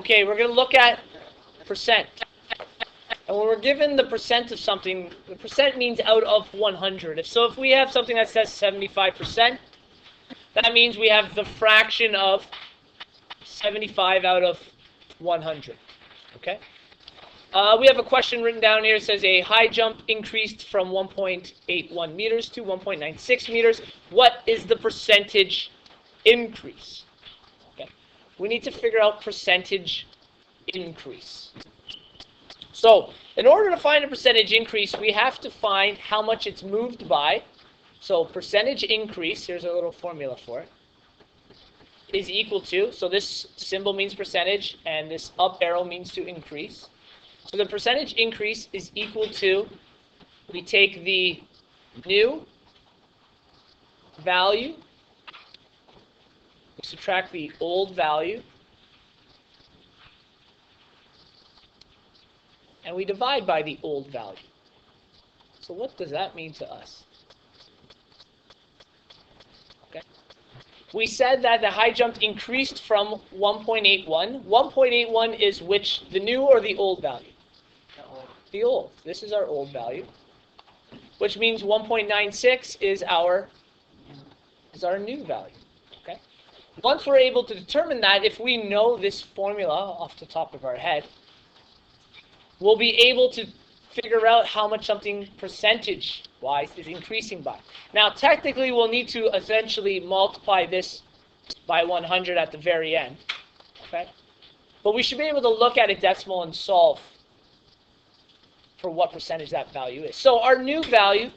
Okay, we're going to look at percent. And when we're given the percent of something, the percent means out of 100. If we have something that says 75%, that means we have the fraction of 75 out of 100. Okay? We have a question written down here. It says a high jump increased from 1.81 meters to 1.96 meters. What is the percentage increase? Okay. We need to figure out percentage increase. So, in order to find a percentage increase, we have to find how much it's moved by. So, percentage increase, here's a little formula for it, is equal to, so this symbol means percentage, and this up arrow means to increase. So the percentage increase is equal to, we take the new value, we subtract the old value, and we divide by the old value. So what does that mean to us? Okay. We said that the high jump increased from 1.81. 1.81 is which, the new or the old value? The old. This is our old value, which means 1.96 is our new value. Okay. Once we're able to determine that, if we know this formula off the top of our head, we'll be able to figure out how much something percentage-wise is increasing by. Now, technically, we'll need to essentially multiply this by 100 at the very end. Okay. But we should be able to look at a decimal and solve for what percentage that value is. So our new value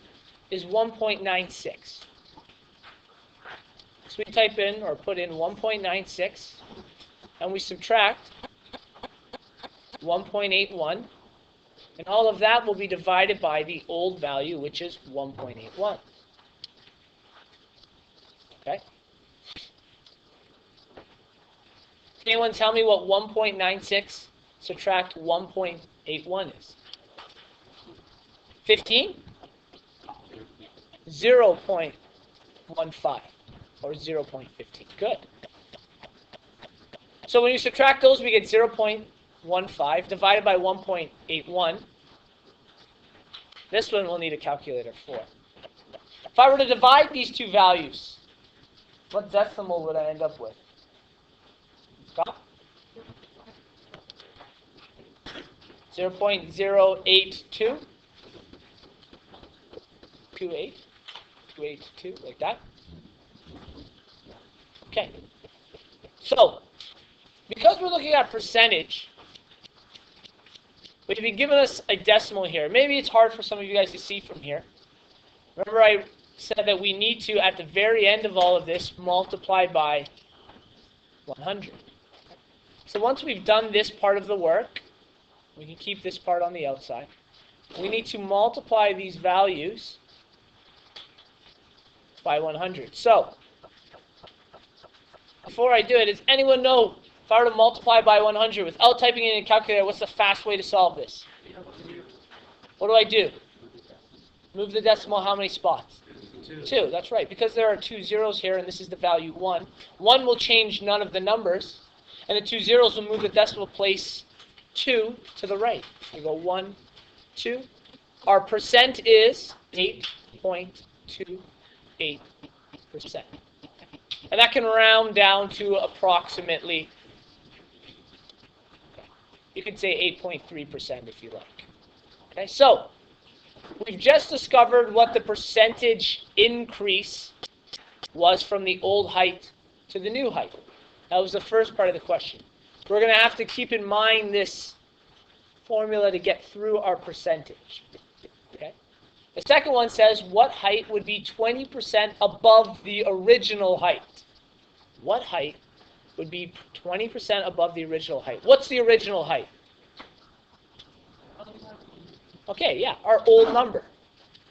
is 1.96. So we type in or put in 1.96, and we subtract 1.81, and all of that will be divided by the old value, which is 1.81. Okay? Can anyone tell me what 1.96 subtract 1.81 is? 15? 0.15 or 0.15. Good. So when you subtract those, we get 0.15 divided by 1.81. This one we'll need a calculator for. If I were to divide these two values, what decimal would I end up with? Scott? 0.082? 282, like that. Okay. So, because we're looking at percentage, which would be giving us a decimal here. Maybe it's hard for some of you guys to see from here. Remember I said that we need to, at the very end of all of this, multiply by 100. So once we've done this part of the work, we can keep this part on the outside. We need to multiply these values by 100. So, before I do it, does anyone know, if I were to multiply by 100 without typing it in a calculator, what's the fast way to solve this? What do I do? Move the decimal how many spots? 2, that's right. Because there are 2 zeros here, and this is the value 1. 1 will change none of the numbers, and the 2 zeros will move the decimal place 2 to the right. We go 1, 2. Our percent is 8.28%. And that can round down to approximately, you could say 8.3% if you like. Okay, so we've just discovered what the percentage increase was from the old height to the new height. That was the first part of the question. We're going to have to keep in mind this formula to get through our percentage. Okay. The second one says, what height would be 20% above the original height? What height would be 20% above the original height? What's the original height? Okay, yeah, our old number.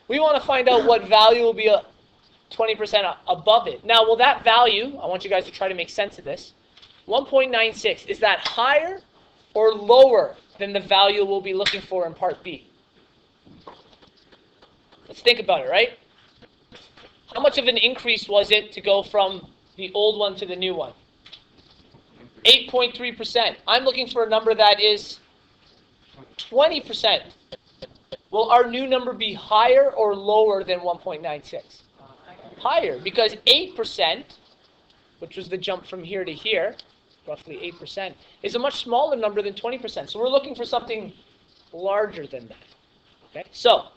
We want to find out what value will be 20% above it. Now, will that value, I want you guys to try to make sense of this, 1.96, is that higher or lower than the value we'll be looking for in part B? Let's think about it, right? How much of an increase was it to go from the old one to the new one? 8.3%. I'm looking for a number that is 20%. Will our new number be higher or lower than 1.96? Higher, because 8%, which was the jump from here to here, roughly 8%, is a much smaller number than 20%. So we're looking for something larger than that. Okay? So,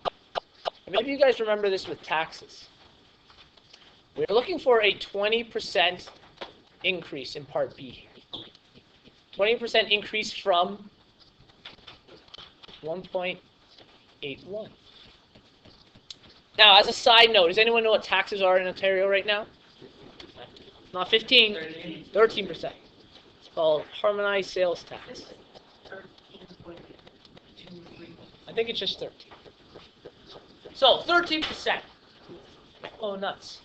maybe you guys remember this with taxes. We're looking for a 20% increase in Part B here. 20% increase from 1.81. Now, as a side note, does anyone know what taxes are in Ontario right now? Not 15, 13%. It's called harmonized sales tax. I think it's just 13. So, 13%. Oh, nuts.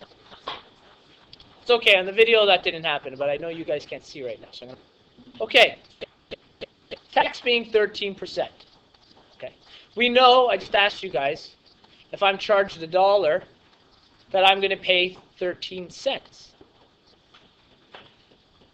It's okay, on the video that didn't happen, but I know you guys can't see right now. So okay, tax being 13%. Okay, we know, I just asked you guys, if I'm charged $1, that I'm going to pay 13 cents.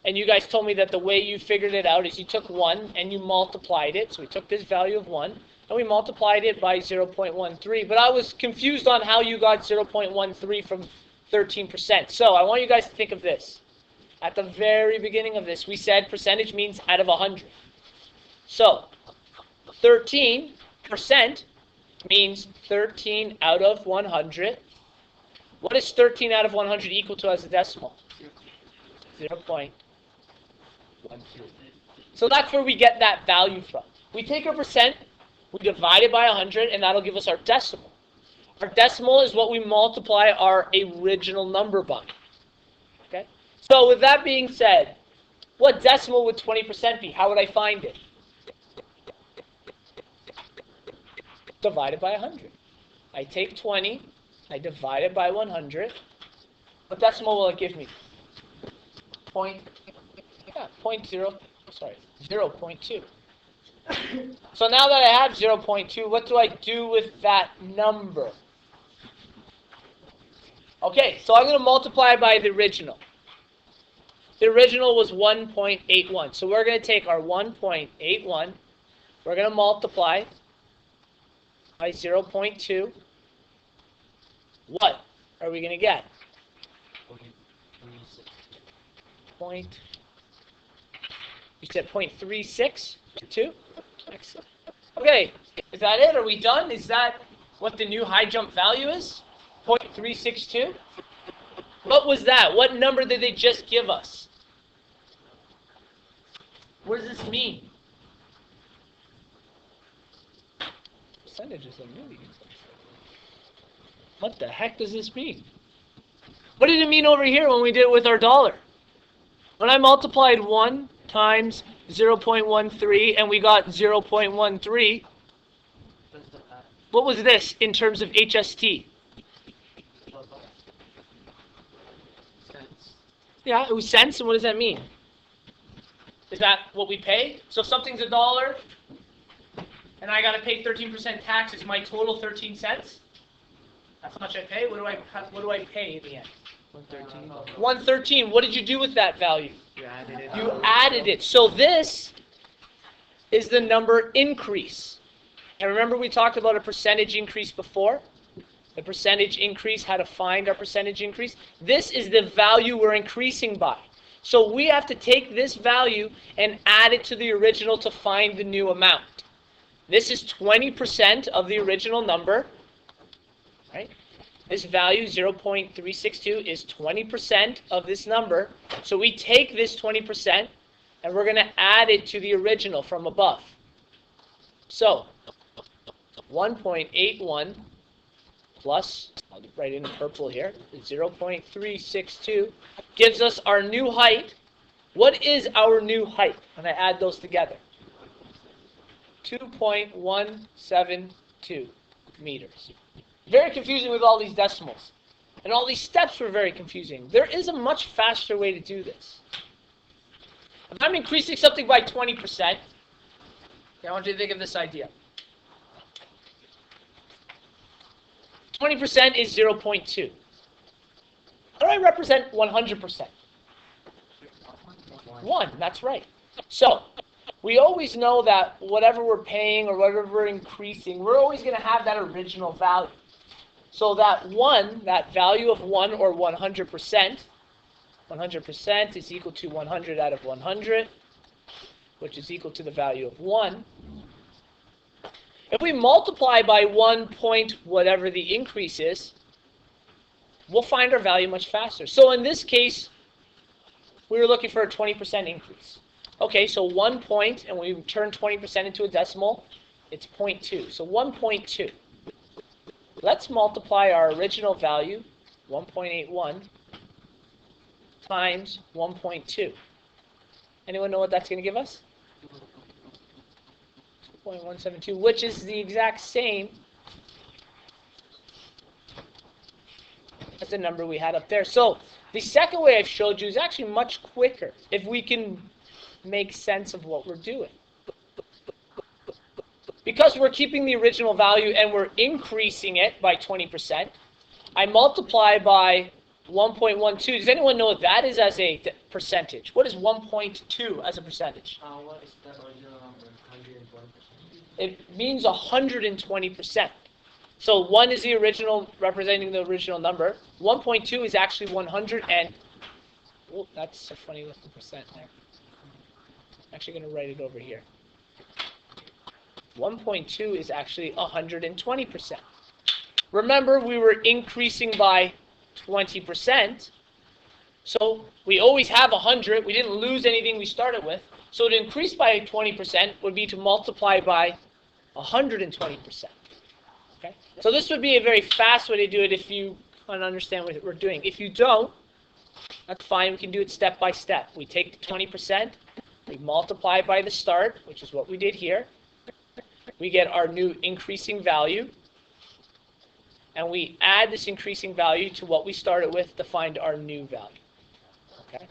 And you guys told me that the way you figured it out is you took 1 and you multiplied it. So we took this value of 1 and we multiplied it by 0.13. But I was confused on how you got 0.13 from 13%. So I want you guys to think of this. At the very beginning of this, we said percentage means out of 100. So 13% means 13 out of 100. What is 13 out of 100 equal to as a decimal? 0.13. So that's where we get that value from. We take a percent, we divide it by 100, and that'll give us our decimal. Our decimal is what we multiply our original number by. Okay? So with that being said, what decimal would 20% be? How would I find it? Divided by 100. I take 20, I divide it by 100. What decimal will it give me? 0.2. So now that I have 0.2, what do I do with that number? Okay, so I'm going to multiply by the original. The original was 1.81. So we're going to take our 1.81, we're going to multiply by 0.2. What are we going to get? You said 0.362? Excellent. Okay, is that it? Are we done? Is that what the new high jump value is? 0.362? What was that? What number did they just give us? What does this mean? Percentages are really. What the heck does this mean? What did it mean over here when we did it with our dollar? When I multiplied 1 times 0.13 and we got 0.13, what was this in terms of HST? Cents. Yeah, it was cents, and what does that mean? Is that what we pay? So if something's $1 and I got to pay 13% tax, is my total 13 cents? That's how much I pay? What do I pay in the end? 113. 113. What did you do with that value? You added it. You added it. So this is the number increase. And remember we talked about a percentage increase before? The percentage increase, how to find our percentage increase. This is the value we're increasing by. So we have to take this value and add it to the original to find the new amount. This is 20% of the original number. Right? This value, 0.362, is 20% of this number. So we take this 20% and we're going to add it to the original from above. So 1.81 plus, I'll write it in purple here, 0.362 gives us our new height. What is our new height when I add those together? 2.172 meters. Very confusing with all these decimals. And all these steps were very confusing. There is a much faster way to do this. If I'm increasing something by 20%, I want you to think of this idea. 20% is 0.2. How do I represent 100%? 1, that's right. So, we always know that whatever we're paying or whatever we're increasing, we're always going to have that original value. So that 1, that value of 1 or 100%, 100% is equal to 100 out of 100, which is equal to the value of 1. If we multiply by 1 point whatever the increase is, we'll find our value much faster. So in this case, we were looking for a 20% increase. Okay, so 1 point, and we turn 20% into a decimal, it's 0.2. So 1.2. Let's multiply our original value, 1.81, times 1.2. Anyone know what that's going to give us? 2.172, which is the exact same as the number we had up there. So the second way I've showed you is actually much quicker if we can make sense of what we're doing. Because we're keeping the original value and we're increasing it by 20%, I multiply by 1.12. Does anyone know what that is as a percentage? What is 1.2 as a percentage? What is the original number? 120%. It means 120%. So 1 is the original, representing the original number. 1.2 is actually 100 and... Oh, that's a funny looking percent there. I'm actually going to write it over here. 1.2 is actually 120%. Remember, we were increasing by 20%. So we always have 100. We didn't lose anything we started with. So to increase by 20% would be to multiply by 120%. Okay? So this would be a very fast way to do it if you kind of understand what we're doing. If you don't, that's fine. We can do it step by step. We take the 20%, we multiply by the start, which is what we did here. We get our new increasing value, and we add this increasing value to what we started with to find our new value. Okay?